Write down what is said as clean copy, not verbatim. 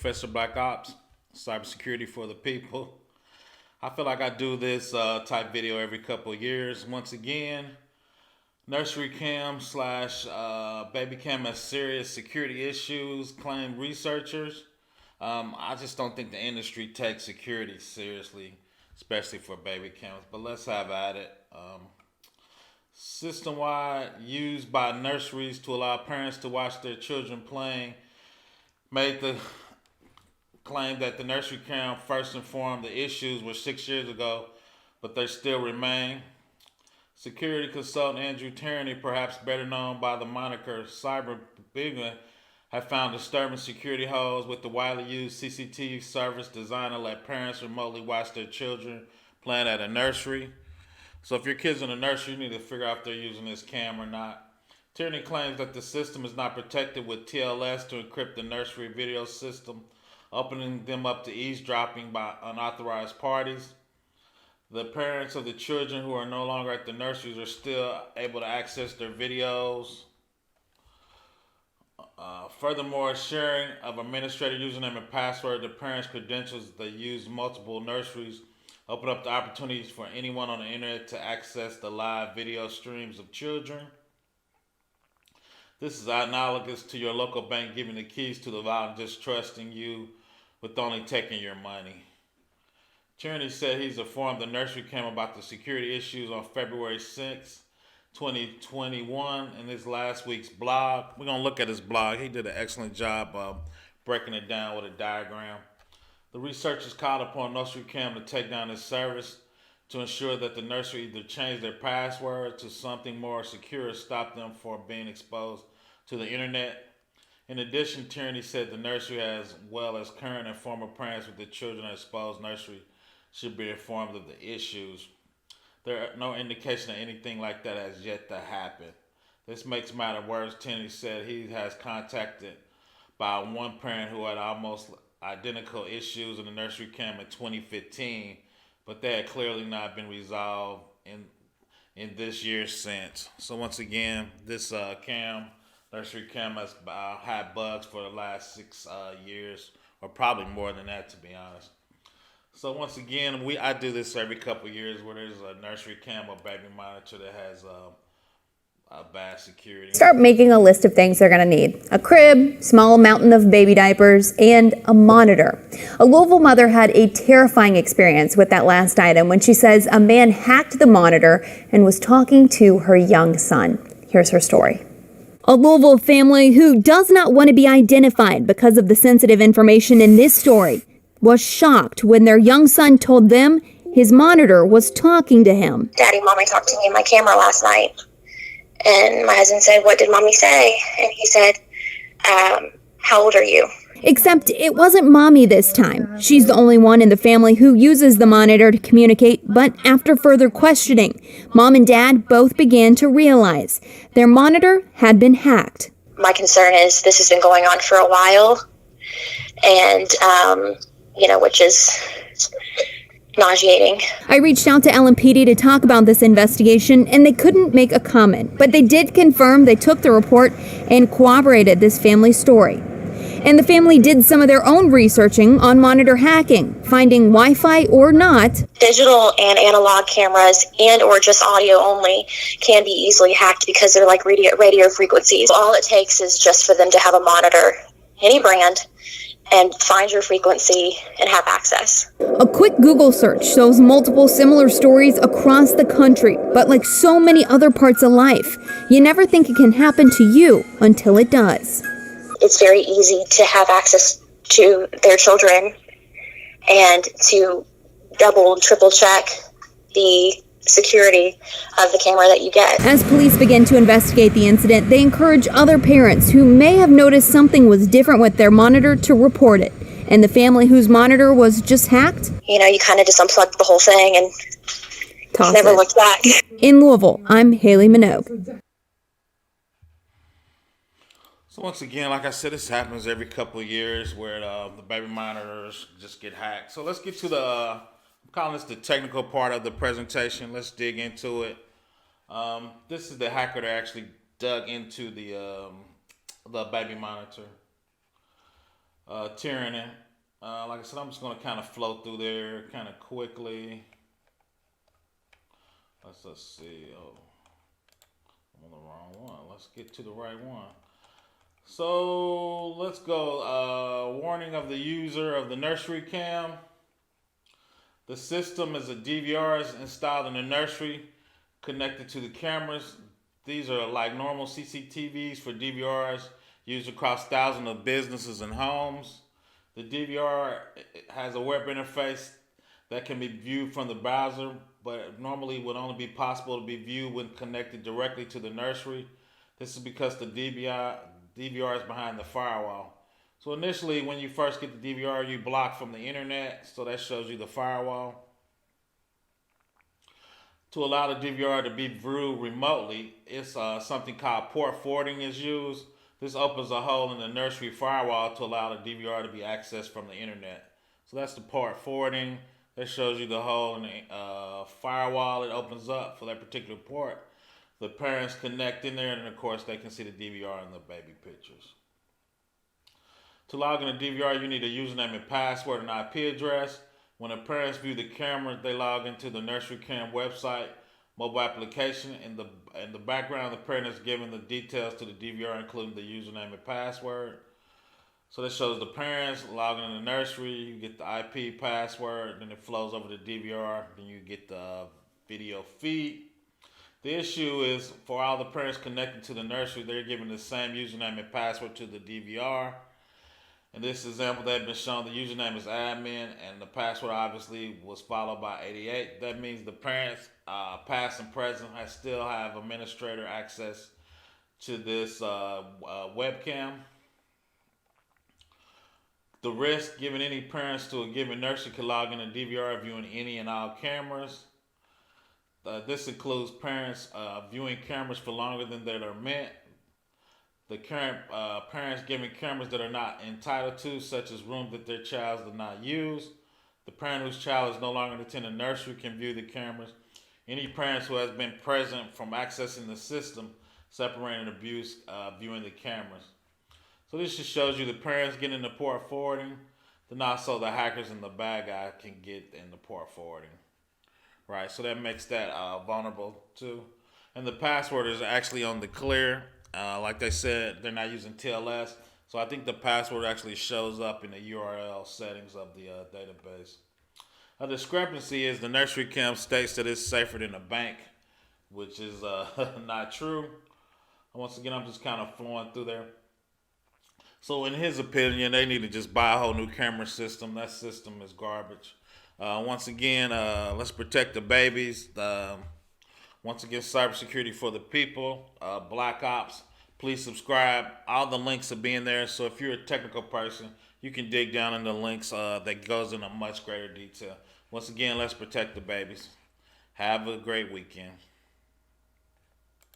ProfessorBlackOps, Cybersecurity for the people. I feel like I do this type video every couple of years. Once again, NurseryCam slash BabyCam has serious security issues, claim researchers. I just don't think the industry takes security seriously, especially for baby cams. But let's have at it. System-wide used by nurseries to allow parents to watch their children playing made the claim that the nursery cam first informed the issues were 6 years ago, but they still remain. Security consultant Andrew Tierney, perhaps better known by the moniker Cybergibbons, have found disturbing security holes with the widely used CCTV service designed to let parents remotely watch their children playing at a nursery. So if your kid's in a nursery, you need to figure out if they're using this cam or not. Tierney claims that the system is not protected with TLS to encrypt the nursery video system, opening them up to eavesdropping by unauthorized parties. The parents of the children who are no longer at the nurseries are still able to access their videos. Furthermore, sharing of administrator username and password to parents' credentials they use multiple nurseries open up the opportunities for anyone on the internet to access the live video streams of children. This is analogous to your local bank giving the keys to the vault and just trusting you with only taking your money. Tierney said he's informed the nursery cam about the security issues on February 6, 2021 in his last week's blog. We're going to look at his blog. He did an excellent job of breaking it down with a diagram. The researchers called upon NurseryCam to take down this service to ensure that the nursery either change their password to something more secure or stop them from being exposed to the internet. In addition, Tierney said the nursery, as well as current and former parents with the children at exposed nursery, should be informed of the issues. There are no indication that anything like that has yet to happen. This makes matters worse. Tierney said he has contacted by one parent who had almost identical issues in the nursery cam in 2015, but they had clearly not been resolved in this year since. So once again, this nursery cam has had bugs for the last 6 years, or probably more than that, to be honest. So once again, I do this every couple of years where there's a nursery cam or baby monitor that has bad security. Start making a list of things they're going to need. A crib, small mountain of baby diapers, and a monitor. A Louisville mother had a terrifying experience with that last item when she says a man hacked the monitor and was talking to her young son. Here's her story. A Louisville family who does not want to be identified because of the sensitive information in this story was shocked when their young son told them his monitor was talking to him. Daddy, Mommy talked to me in my camera last night. And my husband said, "What did Mommy say?" And he said, "How old are you?" Except it wasn't Mommy this time. She's the only one in the family who uses the monitor to communicate, but after further questioning, Mom and Dad both began to realize their monitor had been hacked. My concern is this has been going on for a while, and, which is nauseating. I reached out to LMPD to talk about this investigation, and they couldn't make a comment, but they did confirm they took the report and corroborated this family's story. And the family did some of their own researching on monitor hacking, finding Wi-Fi or not. Digital and analog cameras and or just audio only can be easily hacked because they're like radio frequencies. All it takes is just for them to have a monitor, any brand, and find your frequency and have access. A quick Google search shows multiple similar stories across the country, but like so many other parts of life, you never think it can happen to you until it does. It's very easy to have access to their children and to double and triple check the security of the camera that you get. As police begin to investigate the incident, they encourage other parents who may have noticed something was different with their monitor to report it. And the family whose monitor was just hacked? You kind of just unplugged the whole thing and never looked back. In Louisville, I'm Haley Minogue. So once again, like I said, this happens every couple of years where the baby monitors just get hacked. So let's get to I'm calling this the technical part of the presentation. Let's dig into it. This is the hacker that actually dug into the baby monitor. Tierney. Like I said, I'm just going to kind of flow through there kind of quickly. Let's see. Oh, I'm on the wrong one. Let's get to the right one. So let's go. Warning of the user of the NurseryCam. The system is a DVR is installed in the nursery, connected to the cameras. These are like normal CCTVs for DVRs used across thousands of businesses and homes. The DVR has a web interface that can be viewed from the browser, but normally would only be possible to be viewed when connected directly to the nursery. This is because the DVR is behind the firewall. So initially, when you first get the DVR, you block from the internet, so that shows you the firewall. To allow the DVR to be viewed remotely, it's something called port forwarding is used. This opens a hole in the nursery firewall to allow the DVR to be accessed from the internet. So that's the port forwarding. That shows you the hole in the firewall. It opens up for that particular port. The parents connect in there, and of course they can see the DVR and the baby pictures. To log in the DVR, you need a username and password and IP address. When the parents view the camera, they log into the NurseryCam website, mobile application. In the background, the parent is given the details to the DVR, including the username and password. So this shows the parents logging in the nursery. You get the IP password, then it flows over to DVR. Then you get the video feed. The issue is for all the parents connected to the nursery, they're given the same username and password to the DVR. In this example that had been shown, the username is admin, and the password obviously was followed by 88. That means the parents, past and present, still have administrator access to this webcam. The risk given any parents to a given nursery can log in a DVR viewing any and all cameras. This includes parents viewing cameras for longer than they are meant. The current parents giving cameras that are not entitled to, such as rooms that their child does not use. The parent whose child is no longer attending nursery can view the cameras. Any parents who has been present from accessing the system, separating abuse, viewing the cameras. So this just shows you the parents getting the port forwarding, then also the hackers and the bad guy can get in the port forwarding. Right, so that makes that vulnerable too. And the password is actually on the clear. Like they said, they're not using TLS. So I think the password actually shows up in the URL settings of the database. A discrepancy is the NurseryCam states that it's safer than a bank, which is not true. Once again, I'm just kind of flowing through there. So in his opinion, they need to just buy a whole new camera system. That system is garbage. Once again, let's protect the babies. Once again, cybersecurity for the people. Black Ops. Please subscribe. All the links will be in there. So if you're a technical person, you can dig down in the links that goes into much greater detail. Once again, let's protect the babies. Have a great weekend.